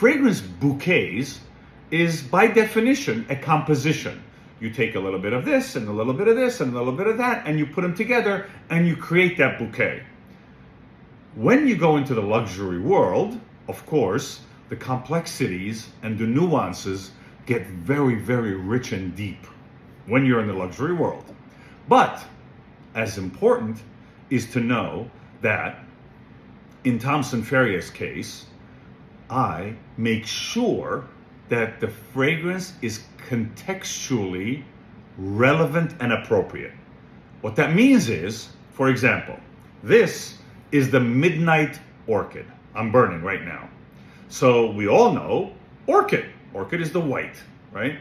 fragrance bouquets is by definition a composition. You take a little bit of this and a little bit of this and a little bit of that, and you put them together and you create that bouquet. When you go into the luxury world, of course, the complexities and the nuances get very, very rich and deep when you're in the luxury world. But as important is to know that in Thompson Ferrier's case, I make sure that the fragrance is contextually relevant and appropriate. What that means is, for example, this is the Midnight Orchid. I'm burning right now. So we all know orchid. Orchid is the white, right?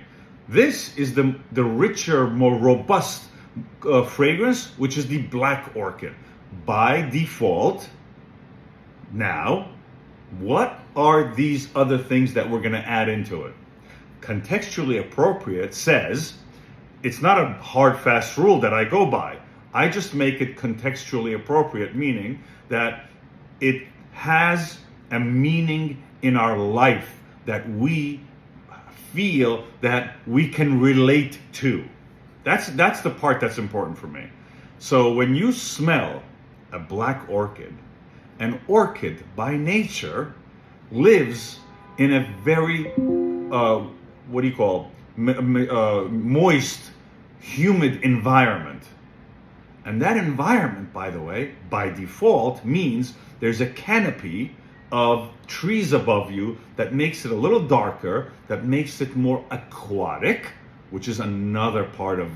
This is the richer, more robust fragrance, which is the Black Orchid. By default, now, what are these other things that we're going to add into it? Contextually appropriate says, it's not a hard, fast rule that I go by. I just make it contextually appropriate, meaning that it has a meaning in our life that we feel that we can relate to. That's the part that's important for me. So when you smell a black orchid, an orchid by nature lives in a very moist, humid environment. And that environment, by the way, by default means there's a canopy of trees above you that makes it a little darker, that makes it more aquatic, which is another part of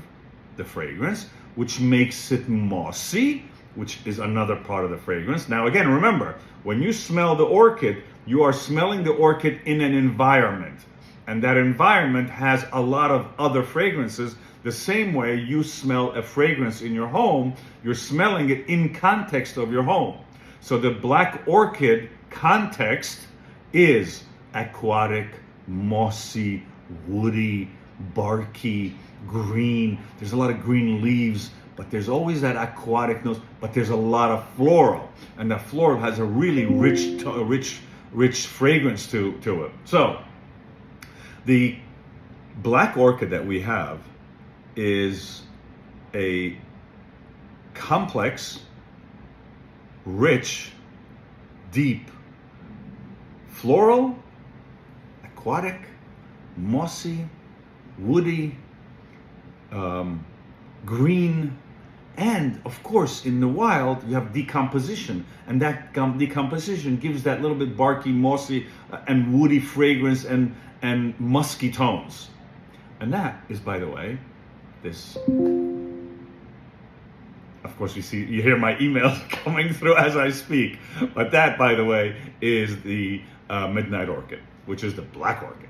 the fragrance, which makes it mossy, which is another part of the fragrance. Now again, remember, when you smell the orchid, you are smelling the orchid in an environment. And that environment has a lot of other fragrances. The same way you smell a fragrance in your home, you're smelling it in context of your home. So the black orchid context is aquatic, mossy, woody, barky, green. There's a lot of green leaves, but there's always that aquatic nose, but there's a lot of floral. And the floral has a really rich fragrance to it. So the black orchid that we have is a complex, rich, deep, floral, aquatic, mossy, woody, green, and of course in the wild you have decomposition, and that decomposition gives that little bit barky, mossy, and woody fragrance and musky tones. And that is, by the way, this. Of course, you hear my emails coming through as I speak. But that, by the way, is the Midnight Orchid, which is the black orchid.